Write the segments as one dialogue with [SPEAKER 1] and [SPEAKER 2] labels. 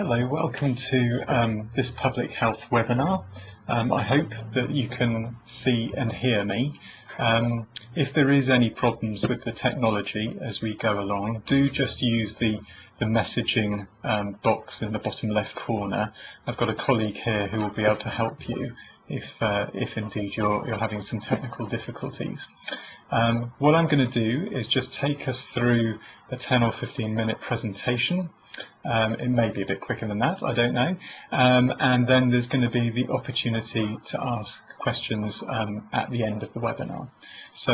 [SPEAKER 1] Hello, welcome to this public health webinar. I hope that you can see and hear me. If there is any problems with the technology as we go along, do just use the messaging box in the bottom left corner. I've got a colleague here who will be able to help you if indeed you're having some technical difficulties. What I'm going to do is just take us through a 10 or 15 minute presentation. It may be a bit quicker than that, I don't know. And then there's going to be the opportunity to ask questions at the end of the webinar. So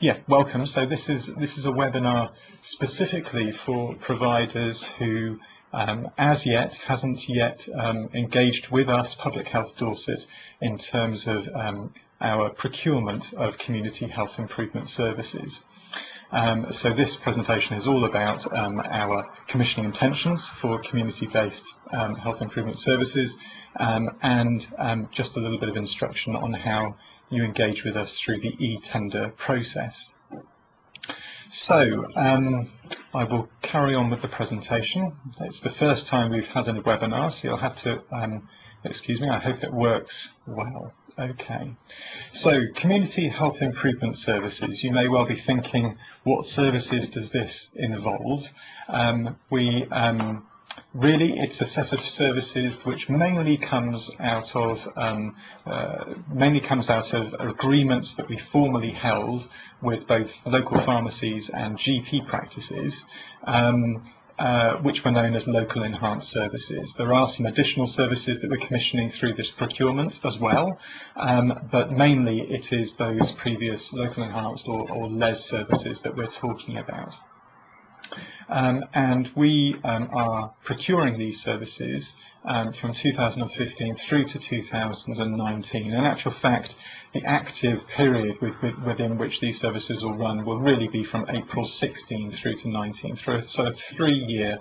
[SPEAKER 1] yeah, welcome. So this is a webinar specifically for providers who hasn't yet engaged with us, Public Health Dorset, in terms of our procurement of community health improvement services. So this presentation is all about our commissioning intentions for community-based health improvement services and just a little bit of instruction on how you engage with us through the e-tender process. So I will carry on with the presentation. It's the first time we've had a webinar, so you'll have to excuse me, I hope it works well. Okay, so community health improvement services. You may well be thinking, what services does this involve? Really, it's a set of services which mainly comes out of agreements that we formally held with both local pharmacies and GP practices, which were known as local enhanced services. There are some additional services that we're commissioning through this procurement as well, but mainly it is those previous local enhanced or LES services that we're talking about. And we are procuring these services from 2015 through to 2019. In actual fact, the active period within which these services will run will really be from April 16 through to 19, through a sort of 3-year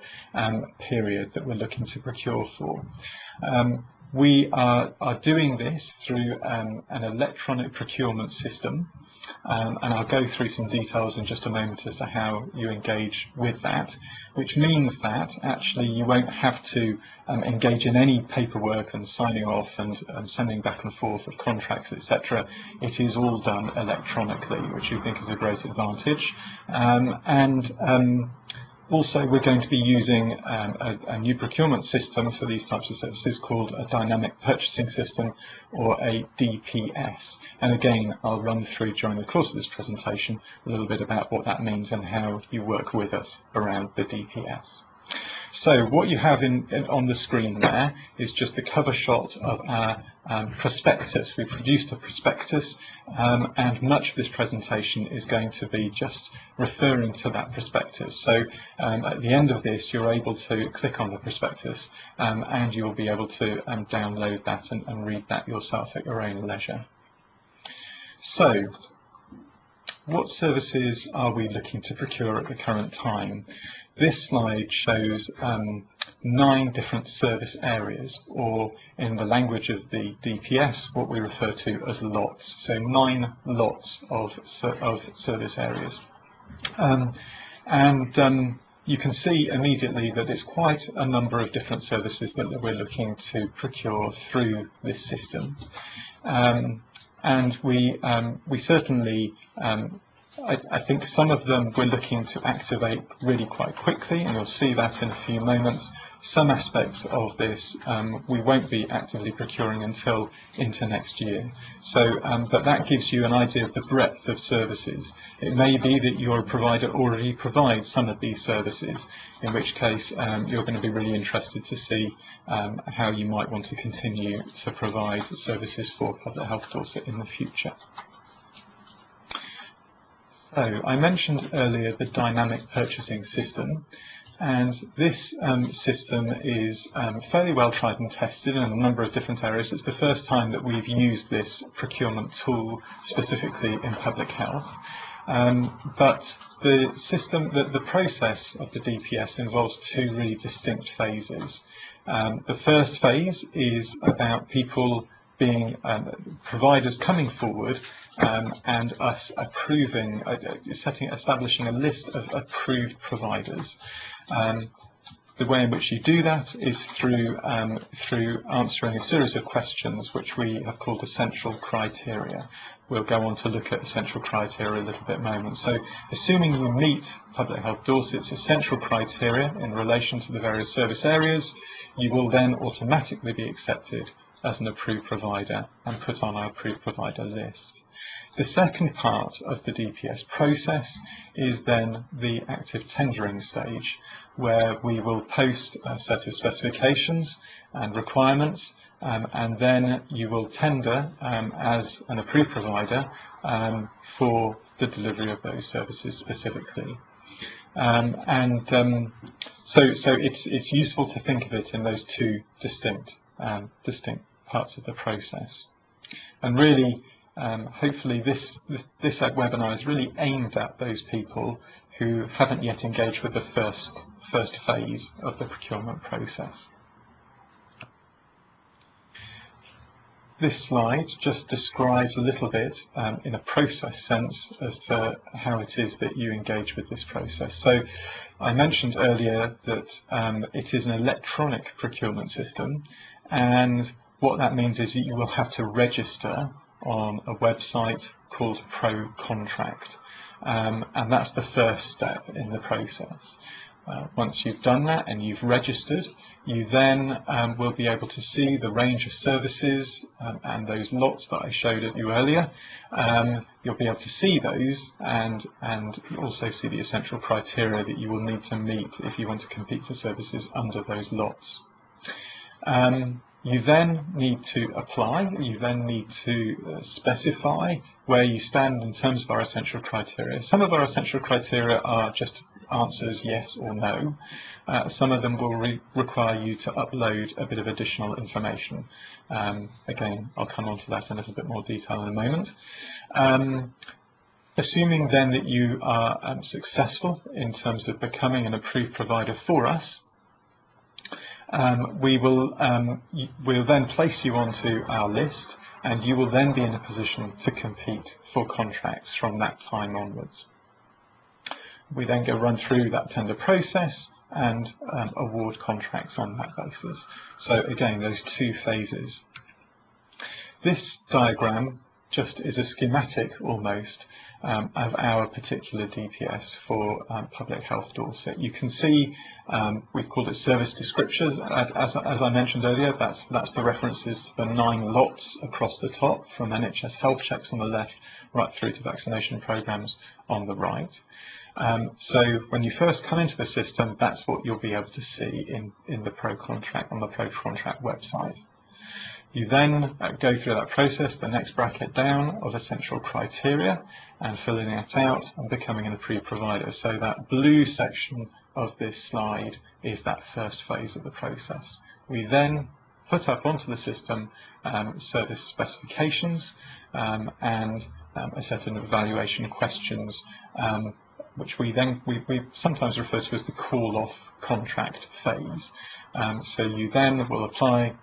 [SPEAKER 1] period that we're looking to procure for. We are doing this through an electronic procurement system, and I'll go through some details in just a moment as to how you engage with that, which means that actually you won't have to engage in any paperwork and signing off and sending back and forth of contracts, etc. It is all done electronically, which we think is a great advantage. Also, we're going to be using a new procurement system for these types of services called a dynamic purchasing system, or a DPS. And again, I'll run through during the course of this presentation a little bit about what that means and how you work with us around the DPS. So what you have on the screen there is just the cover shot of our prospectus. We produced a prospectus, and much of this presentation is going to be just referring to that prospectus. So at the end of this, you're able to click on the prospectus and you'll be able to download that and read that yourself at your own leisure. So what services are we looking to procure at the current time? This slide shows 9 different service areas, or in the language of the DPS, what we refer to as lots. So 9 lots of service areas. You can see immediately that it's quite a number of different services that we're looking to procure through this system. And we certainly I think some of them we're looking to activate really quite quickly, and you'll see that in a few moments. Some aspects of this we won't be actively procuring until into next year. So, but that gives you an idea of the breadth of services. It may be that your provider already provides some of these services, in which case you're going to be really interested to see how you might want to continue to provide services for Public Health Dorset in the future. So I mentioned earlier the dynamic purchasing system, and this system is fairly well tried and tested in a number of different areas. It's the first time that we've used this procurement tool specifically in public health. But the system, the process of the DPS involves 2 really distinct phases. The first phase is about people being providers coming forward and us approving, establishing a list of approved providers. The way in which you do that is through answering a series of questions which we have called essential criteria. We'll go on to look at essential criteria a little bit moment. So assuming you meet Public Health Dorset's essential criteria in relation to the various service areas, you will then automatically be accepted as an approved provider and put on our approved provider list. The second part of the DPS process is then the active tendering stage, where we will post a set of specifications and requirements, and then you will tender as an approved provider for the delivery of those services specifically. So it's useful to think of it in those two distinct parts of the process. And really, hopefully this webinar is really aimed at those people who haven't yet engaged with the first phase of the procurement process. This slide just describes a little bit in a process sense as to how it is that you engage with this process. So I mentioned earlier that it is an electronic procurement system, and what that means is you will have to register on a website called ProContract, and that's the first step in the process. Once you've done that and you've registered, you then will be able to see the range of services and those lots that I showed at you earlier. You'll be able to see those and also see the essential criteria that you will need to meet if you want to compete for services under those lots. You then need to apply, you then need to specify where you stand in terms of our essential criteria. Some of our essential criteria are just answers yes or no. Some of them will require you to upload a bit of additional information. Again, I'll come on to that in a little bit more detail in a moment. Assuming then that you are successful in terms of becoming an approved provider for us, we'll then place you onto our list, and you will then be in a position to compete for contracts from that time onwards. We then run through that tender process and award contracts on that basis. So again, those two phases. This diagram just is a schematic almost of our particular DPS for Public Health Dorset. You can see we've called it service descriptions. As I mentioned earlier, that's the references to the 9 lots across the top, from NHS health checks on the left right through to vaccination programs on the right. So when you first come into the system, that's what you'll be able to see in the ProContract on the ProContract website. You then go through that process, the next bracket down, of essential criteria, and filling it out and becoming an approved provider. So that blue section of this slide is that first phase of the process. We then put up onto the system service specifications and a set of evaluation questions, which we sometimes refer to as the call-off contract phase. So you then will apply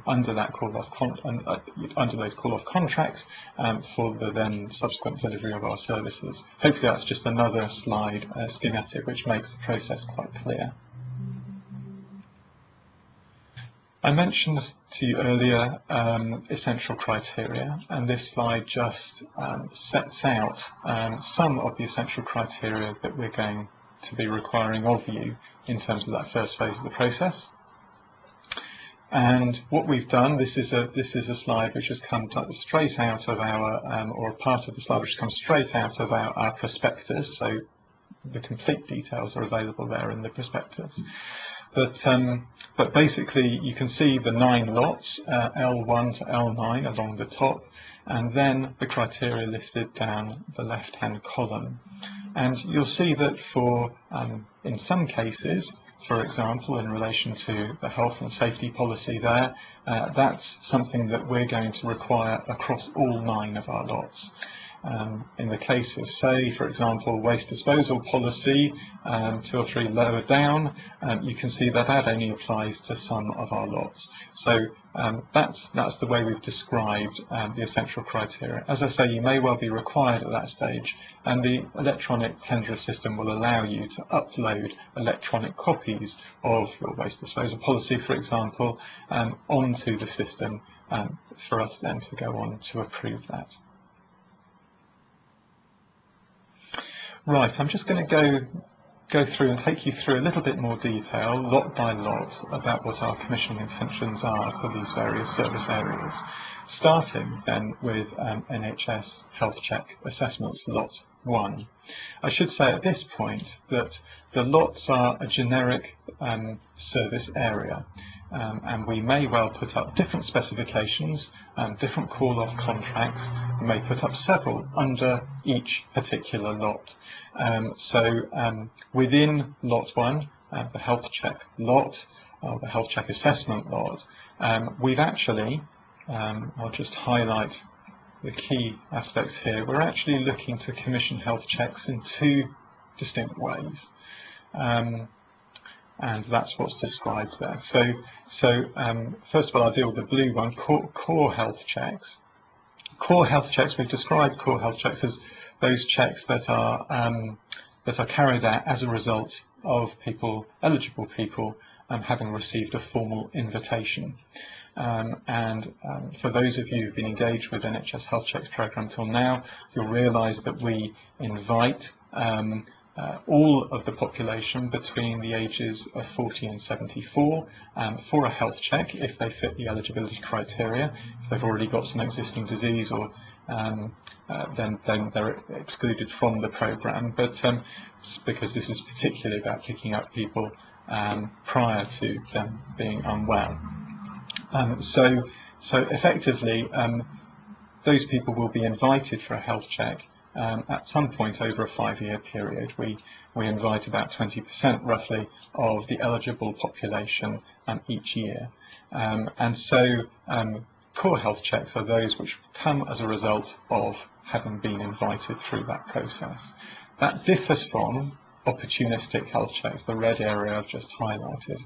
[SPEAKER 1] under that under those call-off contracts for the then subsequent delivery of our services. Hopefully that's just another slide schematic which makes the process quite clear. I mentioned to you earlier essential criteria, and this slide just sets out some of the essential criteria that we're going to be requiring of you in terms of that first phase of the process. And what we've done, this is a slide which has come straight out of our, or a part of the slide which comes straight out of our prospectus. So the complete details are available there in the prospectus. But basically, you can see the 9 lots, L1 to L9 along the top, and then the criteria listed down the left-hand column. And you'll see that for, in some cases, for example, in relation to the health and safety policy there, that's something that we're going to require across all 9 of our lots. In the case of, say, for example, waste disposal policy, 2 or 3 lower down, you can see that that only applies to some of our lots. So that's the way we've described the essential criteria. As I say, you may well be required at that stage, and the electronic tender system will allow you to upload electronic copies of your waste disposal policy, for example, onto the system for us then to go on to approve that. Right, I'm just going to go through and take you through a little bit more detail, lot by lot, about what our commissioning intentions are for these various service areas. Starting then with NHS Health Check Assessments, Lot 1. I should say at this point that the lots are a generic service area. And we may well put up different specifications, different call-off contracts. We may put up several under each particular lot. Within Lot 1, the Health Check lot, the Health Check Assessment lot, we've actually, I'll just highlight the key aspects here, we're actually looking to commission health checks in 2 distinct ways. And that's what's described there. So first of all, I'll deal with the blue one, core health checks. Core health checks, we've described core health checks as those checks that are carried out as a result of eligible people having received a formal invitation. For those of you who've been engaged with NHS Health Checks programme till now, you'll realise that we invite all of the population between the ages of 40 and 74 for a health check if they fit the eligibility criteria. If they've already got some existing disease, or then they're excluded from the programme. But because this is particularly about picking up people prior to them being unwell. So effectively, those people will be invited for a health check. At some point over a 5-year period. We invite about 20% roughly of the eligible population each year. Core health checks are those which come as a result of having been invited through that process. That differs from opportunistic health checks, the red area I've just highlighted.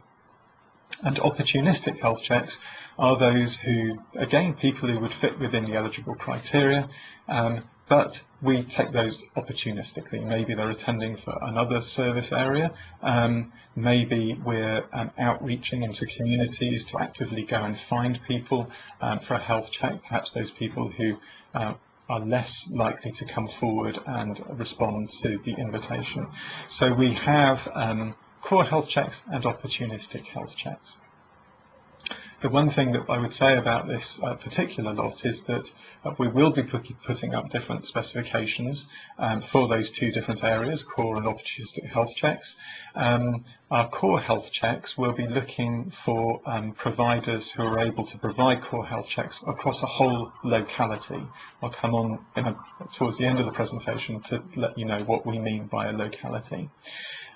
[SPEAKER 1] And opportunistic health checks are those who, again, people who would fit within the eligible criteria, but we take those opportunistically. Maybe they're attending for another service area. Maybe we're outreaching into communities to actively go and find people for a health check, perhaps those people who are less likely to come forward and respond to the invitation. So we have core health checks and opportunistic health checks. The one thing that I would say about this particular lot is that we will be putting up different specifications for those 2 different areas, core and opportunistic health checks. Our core health checks will be looking for providers who are able to provide core health checks across a whole locality. I'll come on towards the end of the presentation to let you know what we mean by a locality.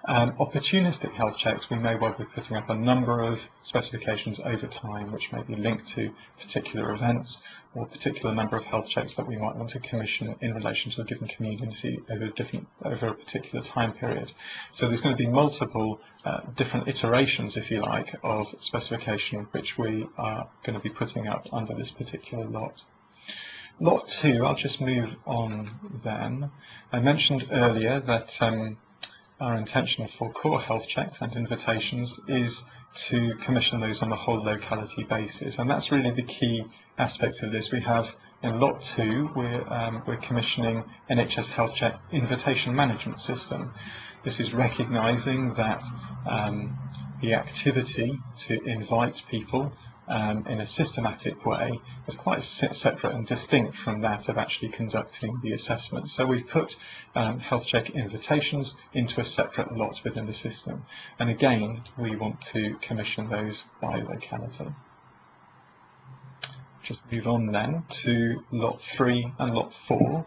[SPEAKER 1] Opportunistic health checks, we may well be putting up a number of specifications over time which may be linked to particular events or a particular number of health checks that we might want to commission in relation to a given community over a particular time period. So there's going to be multiple different iterations, if you like, of specification which we are going to be putting up under this particular lot. Lot 2, I'll just move on then. I mentioned earlier that our intention for core health checks and invitations is to commission those on a whole locality basis, and that's really the key aspect of this. We have in Lot 2, we're commissioning NHS Health Check Invitation Management System. This is recognising that the activity to invite people in a systematic way is quite separate and distinct from that of actually conducting the assessment. So we've put health check invitations into a separate lot within the system. And again, we want to commission those by locality. Just move on then to Lot 3 and Lot 4.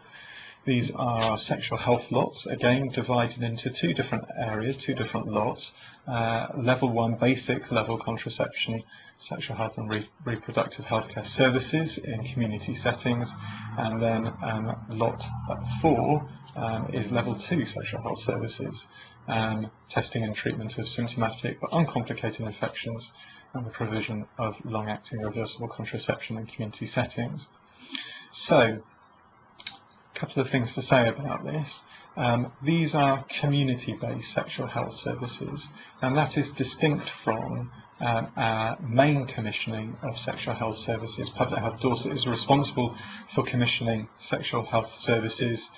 [SPEAKER 1] These are sexual health lots, again divided into two different areas, two different lots. Level 1 basic level contraception, sexual health and reproductive healthcare services in community settings, and then lot 4 is level 2 sexual health services, testing and treatment of symptomatic but uncomplicated infections and the provision of long-acting reversible contraception in community settings. So, a couple of things to say about this. These are community-based sexual health services, and that is distinct from our main commissioning of sexual health services. Public Health Dorset is responsible for commissioning sexual health services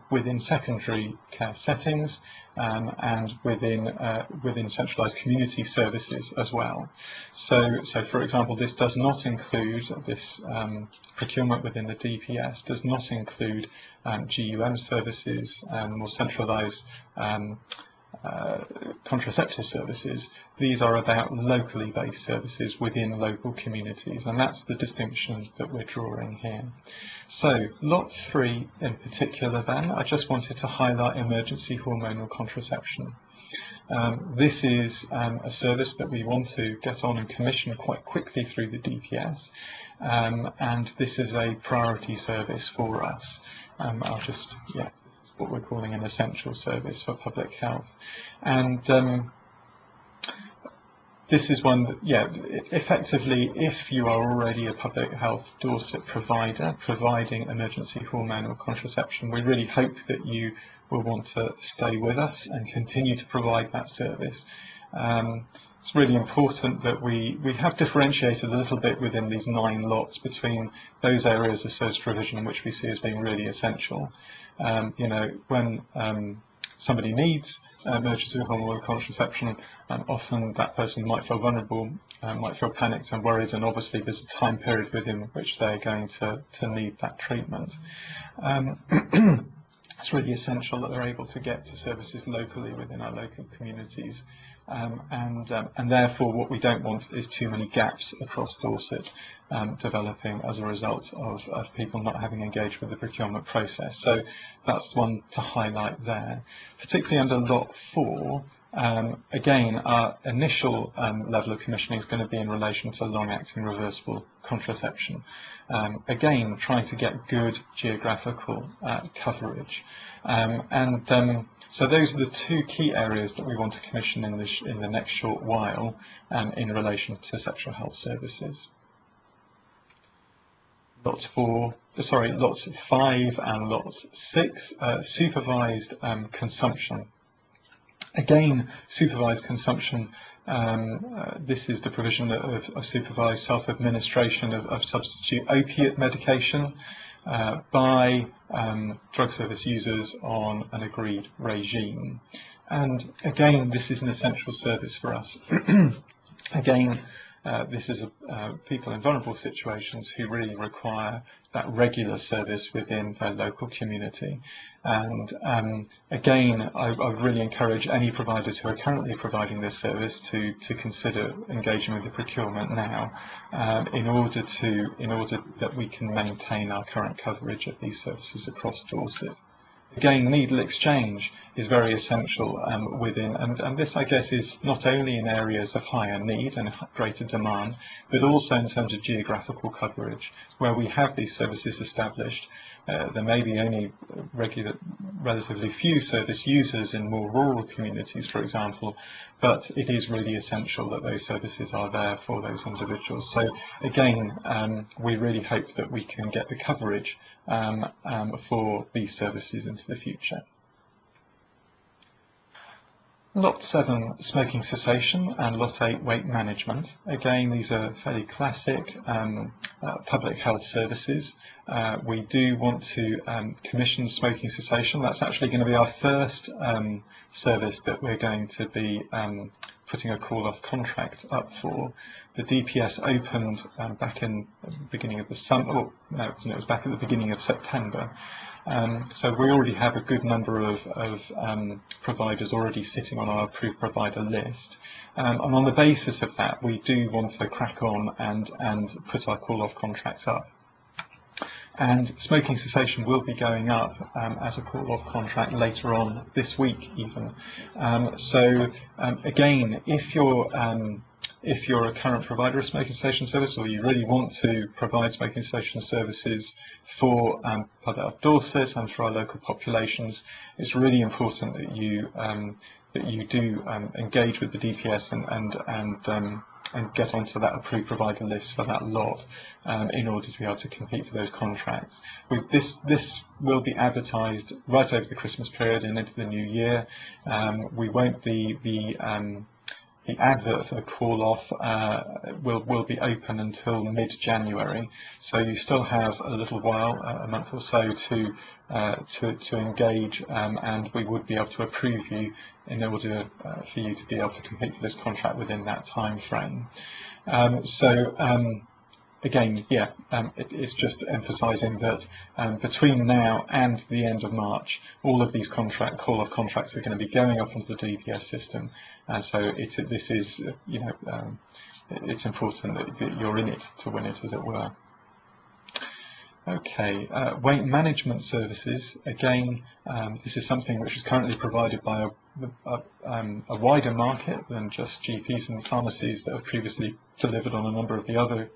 [SPEAKER 1] within secondary care settings and within centralised community services as well. So for example, this does not include this procurement within the DPS does not include GUM services or centralised contraceptive services. These are about locally based services within local communities, and that's the distinction that we're drawing here. So lot 3 in particular then, I just wanted to highlight emergency hormonal contraception. This is a service that we want to get on and commission quite quickly through the DPS, and this is a priority service for us. What we're calling an essential service for public health, and this is one that, effectively, if you are already a Public Health Dorset provider providing emergency hormonal contraception, we really hope that you will want to stay with us and continue to provide that service. It's really important that we have differentiated a little bit within these 9 lots between those areas of service provision which we see as being really essential. When somebody needs emergency hormonal contraception, often that person might feel vulnerable, might feel panicked and worried, and obviously there's a time period within which they're going to need that treatment. It's really essential that they're able to get to services locally within our local communities, and therefore what we don't want is too many gaps across Dorset developing as a result of people not having engaged with the procurement process. So that's one to highlight there. Particularly under lot 4, again, our initial level of commissioning is going to be in relation to long-acting reversible contraception. Again, trying to get good geographical coverage. So those are the 2 key areas that we want to commission in the next short while in relation to sexual health services. Lots 5 and lots 6, supervised consumption. Again, supervised consumption, this is the provision of supervised self-administration of substitute opiate medication by drug service users on an agreed regime. And again, this is an essential service for us. Again, this is people in vulnerable situations who really require that regular service within their local community. And again, I would really encourage any providers who are currently providing this service to consider engaging with the procurement now, in order that we can maintain our current coverage of these services across Dorset. Again, needle exchange is very essential within, and this, I guess, is not only in areas of higher need and greater demand, but also in terms of geographical coverage. Where we have these services established, there may be only relatively few service users in more rural communities, for example, but it is really essential that those services are there for those individuals. So again, we really hope that we can get the coverage for these services into the future. Lot 7, smoking cessation, and Lot 8, weight management. Again, these are fairly classic public health services. We do want to commission smoking cessation. That's actually going to be our first service that we're going to be putting a call-off contract up for. The DPS opened back in the beginning of the summer, it was back at the beginning of September. So we already have a good number of providers already sitting on our approved provider list. And on the basis of that, we do want to crack on and put our call-off contracts up. And smoking cessation will be going up as a call-off contract later on this week even. Again, if you're a current provider of smoking cessation service, or you really want to provide smoking cessation services for Public Health Dorset and for our local populations, it's really important that you do engage with the DPS and get onto that approved provider list for that lot in order to be able to compete for those contracts. This will be advertised right over the Christmas period and into the new year. We won't the advert for the call-off will be open until mid-January, so you still have a little while, a month or so, to engage, and we would be able to approve you in order for you to be able to compete for this contract within that time frame. Again, it's just emphasising that between now and the end of March, all of these call-off contracts are going to be going up onto the DPS system, and so it's important that you're in it to win it, as it were. Okay, weight management services. Again, this is something which is currently provided by a wider market than just GPs and pharmacies that have previously delivered on a number of the other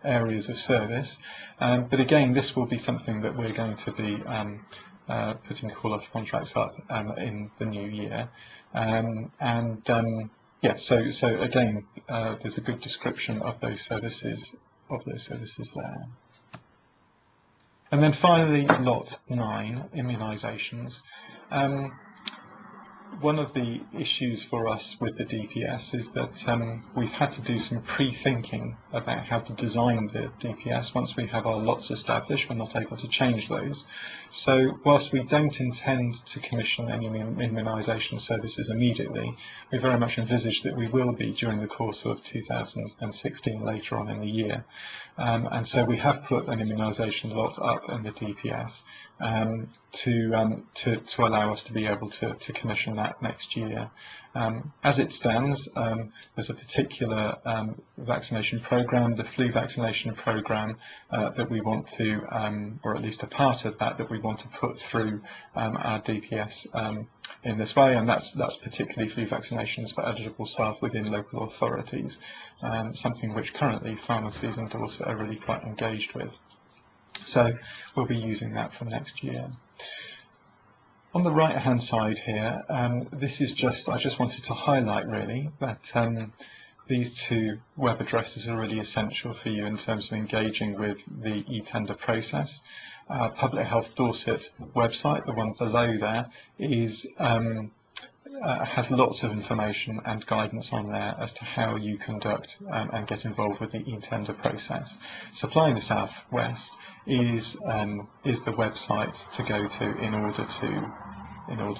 [SPEAKER 1] areas of service. But again, this will be something that we're going to be putting call-off contracts up in the new year. So again, there's a good description of those services there. And then finally, lot 9, immunizations. One of the issues for us with the DPS is that we've had to do some pre-thinking about how to design the DPS. Once we have our lots established, we're not able to change those. So whilst we don't intend to commission any immunisation services immediately, we very much envisage that we will be during the course of 2016 later on in the year. And so we have put an immunisation lot up in the DPS to allow us to be able to commission that next year. As it stands, there's a particular vaccination programme, the flu vaccination programme, that we want to, or at least a part of that we want to put through our DPS in this way, and that's particularly flu vaccinations for eligible staff within local authorities, something which currently pharmacies in Dorset are really quite engaged with. So we'll be using that for next year. On the right hand side here, this is I just wanted to highlight really that these two web addresses are really essential for you in terms of engaging with the e-tender process. Public Health Dorset website, the one below there, has lots of information and guidance on there as to how you conduct and get involved with the e-tender process. Supply in the South West is the website to go to in order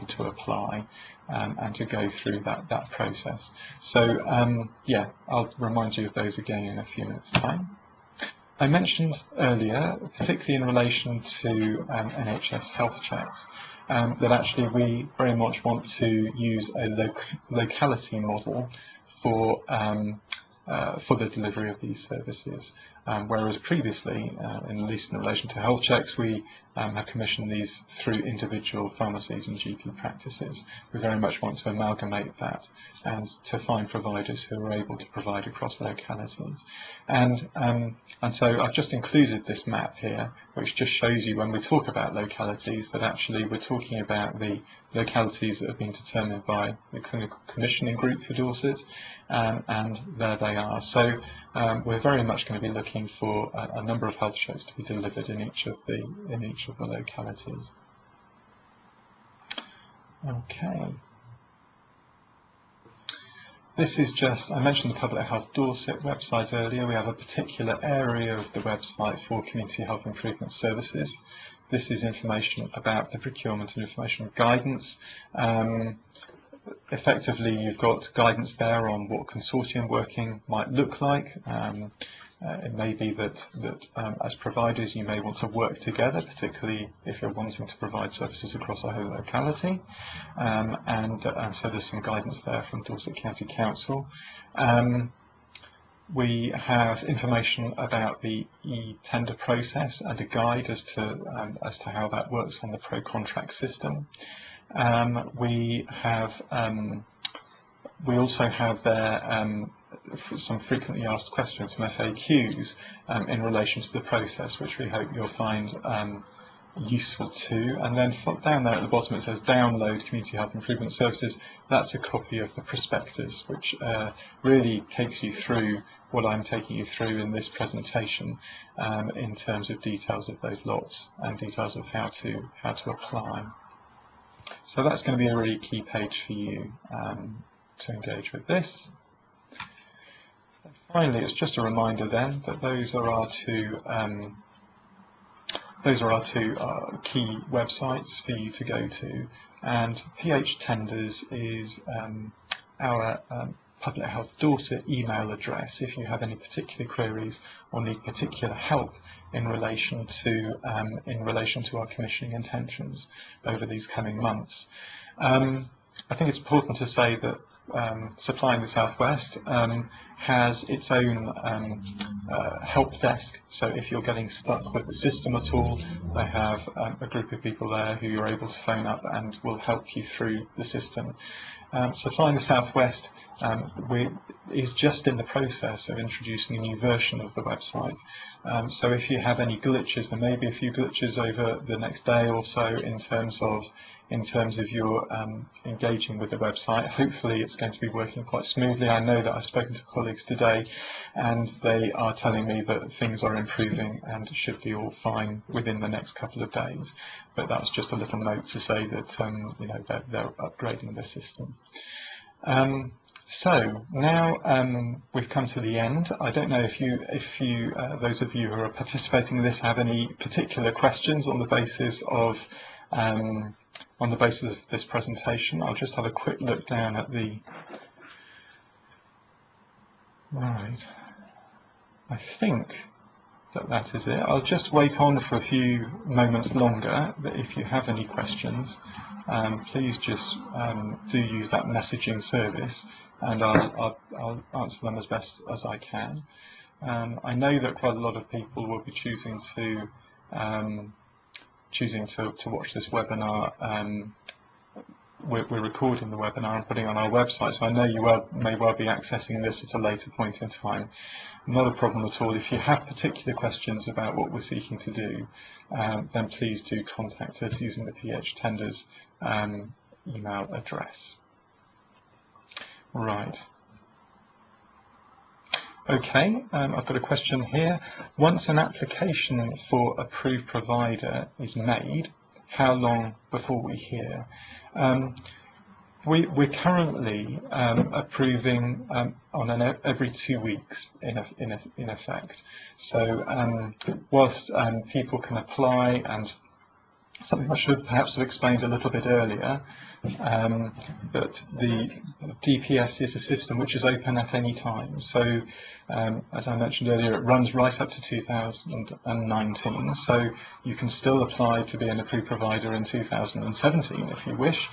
[SPEAKER 1] to apply and to go through that process. So yeah, I'll remind you of those again in a few minutes' time. I mentioned earlier, particularly in relation to NHS health checks, that actually we very much want to use a locality model for the delivery of these services, whereas previously, at least in relation to health checks, we have commissioned these through individual pharmacies and GP practices. We very much want to amalgamate that and to find providers who are able to provide across localities. And so I've just included this map here, which just shows you when we talk about localities that actually we're talking about the localities that have been determined by the Clinical Commissioning Group for Dorset, and there they are. So we're very much going to be looking for a number of health checks to be delivered in each of the localities. Okay. This is just, I mentioned the Public Health Dorset website earlier. We have a particular area of the website for community health improvement services. This is information about the procurement and information guidance. Effectively, you've got guidance there on what consortium working might look like. It may be that as providers you may want to work together, particularly if you're wanting to provide services across a whole locality. So there's some guidance there from Dorset County Council. We have information about the e-tender process and a guide as to how that works on the ProContract system. We also have there some frequently asked questions, some FAQs in relation to the process, which we hope you'll find useful too. And then down there at the bottom it says download Community Health Improvement Services. That's a copy of the prospectus, which really takes you through what I'm taking you through in this presentation in terms of details of those lots and details of how to apply. So that's going to be a really key page for you to engage with this. And finally, it's just a reminder then that those are our two key websites for you to go to, and PH Tenders is our Public Health Dorset email address if you have any particular queries or need particular help in relation to our commissioning intentions over these coming months. I think it's important to say that Supply in the South West has its own help desk, so if you're getting stuck with the system at all, they have a group of people there who you're able to phone up and will help you through the system. Supply in the South West is just in the process of introducing a new version of the website. So if you have any glitches, there may be a few glitches over the next day or so in terms of your engaging with the website. Hopefully it's going to be working quite smoothly. I know that I've spoken to colleagues today and they are telling me that things are improving and should be all fine within the next couple of days. But that's just a little note to say that that they're upgrading the system. So now we've come to the end. I don't know if those of you who are participating in this have any particular questions on the basis of this presentation. I'll just have a quick look down at the. Right. I think that is it. I'll just wait on for a few moments longer. But if you have any questions, please just do use that messaging service, and I'll answer them as best as I can. I know that quite a lot of people will be choosing to watch this webinar. We're recording the webinar and putting it on our website, so I know you may well be accessing this at a later point in time. Not a problem at all. If you have particular questions about what we're seeking to do, then please do contact us using the PH Tenders email address. Right. Okay, I've got a question here. Once an application for approved provider is made, how long before we hear? We're currently approving on every 2 weeks in effect. So whilst people can apply, and something I should perhaps have explained a little bit earlier, that the DPS is a system which is open at any time. So as I mentioned earlier, it runs right up to 2019, so you can still apply to be an approved provider in 2017 if you wish.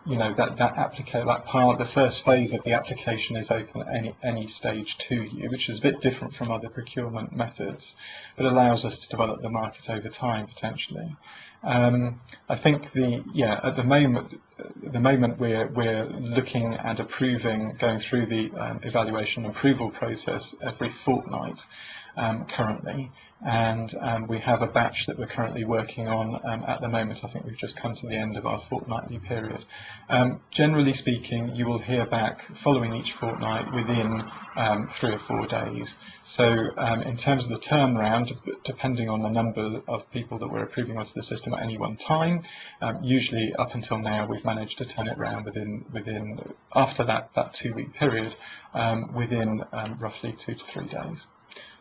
[SPEAKER 1] That part, the first phase of the application, is open at any stage to you, which is a bit different from other procurement methods, but allows us to develop the market over time potentially. I think at the moment we're looking at approving, going through the evaluation and approval process every fortnight currently, and we have a batch that we're currently working on at the moment. I think we've just come to the end of our fortnightly period. Generally speaking, you will hear back following each fortnight within 3 or 4 days. So in terms of the turnaround, depending on the number of people that we're approving onto the system at any one time, usually up until now we've managed to turn it around within after that 2-week period, within roughly 2 to 3 days.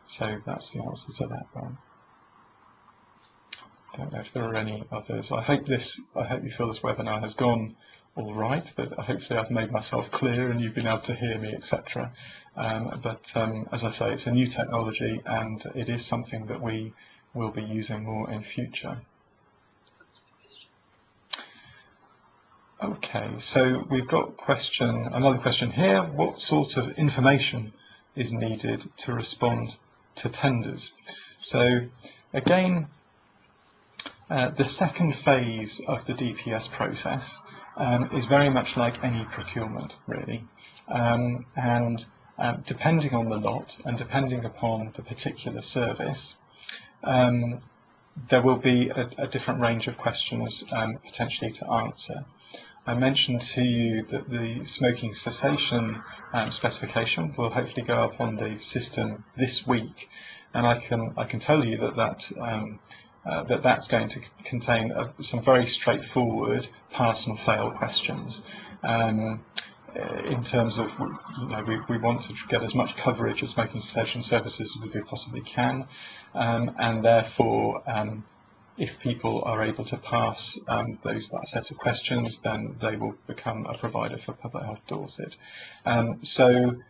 [SPEAKER 1] So that's the answer to that one. I don't know if there are any others. I hope you feel this webinar has gone all right, that hopefully I've made myself clear and you've been able to hear me, etc. But as I say, it's a new technology and it is something that we will be using more in future. Okay, so we've got another question here. What sort of information is needed to respond to tenders. So again, the second phase of the DPS process is very much like any procurement, really, and depending on the lot and depending upon the particular service, there will be a different range of questions potentially to answer. I mentioned to you that the smoking cessation specification will hopefully go up on the system this week, and I can tell you that that's going to contain some very straightforward pass and fail questions. In terms of, we want to get as much coverage of smoking cessation services as we possibly can, and therefore, if people are able to pass that set of questions, then they will become a provider for Public Health Dorset. So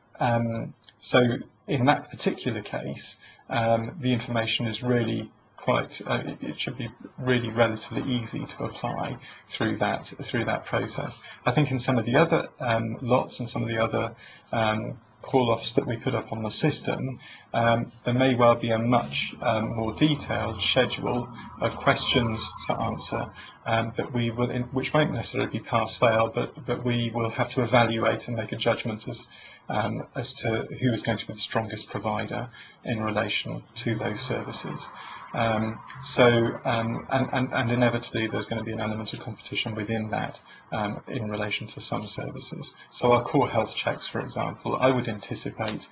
[SPEAKER 1] in that particular case, the information is really it should be really relatively easy to apply through that process. I think in some of the other lots and some of the other call-offs that we put up on the system, there may well be a much more detailed schedule of questions to answer that we will, which won't necessarily be pass-fail, but we will have to evaluate and make a judgment as to who is going to be the strongest provider in relation to those services. And inevitably there's going to be an element of competition within that in relation to some services. So our core health checks, for example, I would anticipate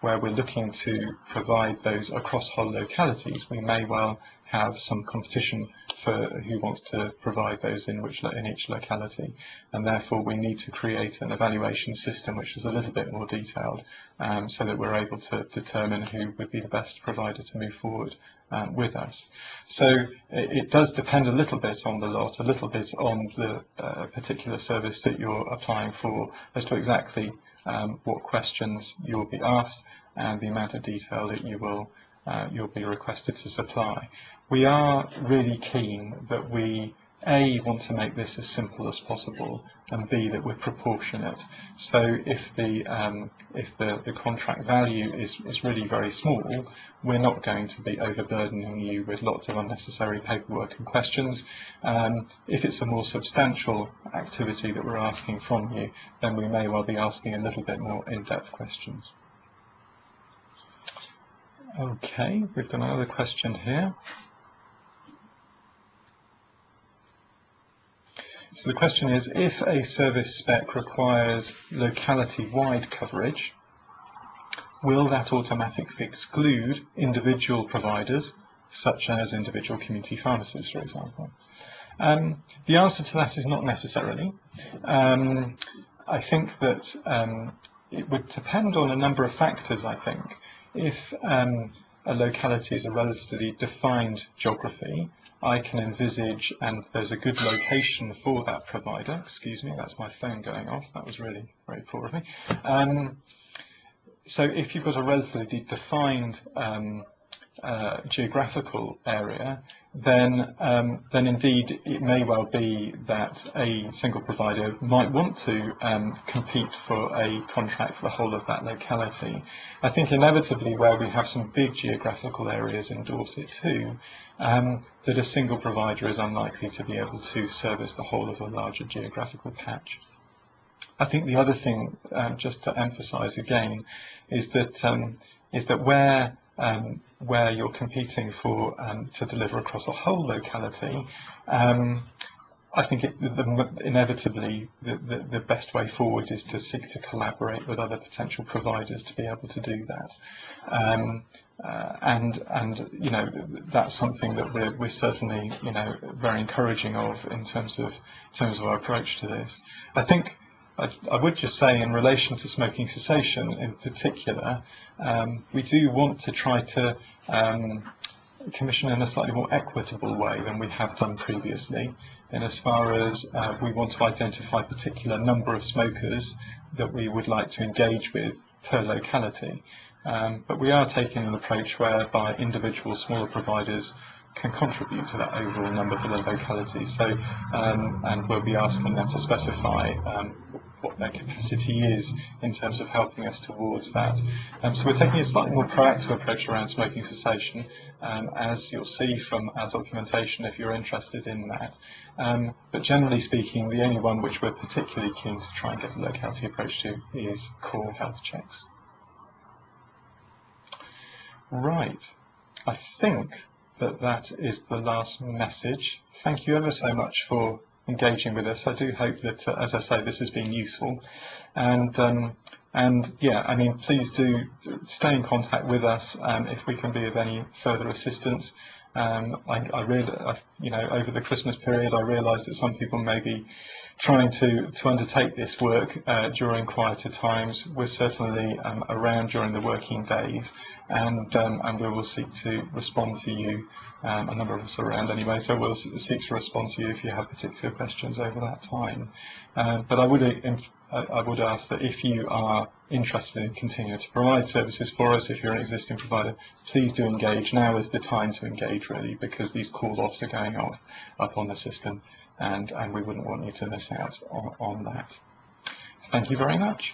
[SPEAKER 1] where we're looking to provide those across whole localities, we may well have some competition for who wants to provide those in each locality, and therefore we need to create an evaluation system which is a little bit more detailed, so that we're able to determine who would be the best provider to move forward with us. So it does depend a little bit on the lot, a little bit on the particular service that you're applying for, as to exactly what questions you will be asked and the amount of detail that you'll be requested to supply. We are really keen that we A, want to make this as simple as possible, and B, that we're proportionate. So if the contract value is really very small, we're not going to be overburdening you with lots of unnecessary paperwork and questions. If it's a more substantial activity that we're asking from you, then we may well be asking a little bit more in-depth questions. Okay, we've got another question here. So the question is, if a service spec requires locality-wide coverage, will that automatically exclude individual providers, such as individual community pharmacies, for example? The answer to that is not necessarily. I think that it would depend on a number of factors, I think. If a locality is a relatively defined geography, I can envisage, and there's a good location for that provider. Excuse me, that's my phone going off. That was really very poor of me. So if you've got a relatively defined geographical area, then indeed it may well be that a single provider might want to compete for a contract for the whole of that locality. I think inevitably where we have some big geographical areas in Dorset too, that a single provider is unlikely to be able to service the whole of a larger geographical patch. I think the other thing, just to emphasise again, is that where you're competing for to deliver across a whole locality, I think inevitably the best way forward is to seek to collaborate with other potential providers to be able to do that. And that's something that we're certainly very encouraging of in terms of our approach to this. I think I would just say, in relation to smoking cessation in particular, we do want to try to commission in a slightly more equitable way than we have done previously, in as far as we want to identify a particular number of smokers that we would like to engage with per locality. But we are taking an approach whereby individual smaller providers can contribute to that overall number for the locality. So, and we'll be asking them to specify what their capacity is in terms of helping us towards that. So we're taking a slightly more proactive approach around smoking cessation, as you'll see from our documentation if you're interested in that. But generally speaking, the only one which we're particularly keen to try and get a locality approach to is core health checks. Right, I think that is the last message. Thank you ever so much for engaging with us. I do hope that, as I say, this has been useful. And yeah, I mean, please do stay in contact with us if we can be of any further assistance. I really, you know, over the Christmas period, I realised that some people may be trying to undertake this work during quieter times. We're certainly around during the working days, and we will seek to respond to you. A number of us are around anyway, so we'll seek to respond to you if you have particular questions over that time. But I would ask that if you are interested in continuing to provide services for us, if you're an existing provider, please do engage. Now is the time to engage, really, because these call-offs are going on up on the system, and we wouldn't want you to miss out on that. Thank you very much.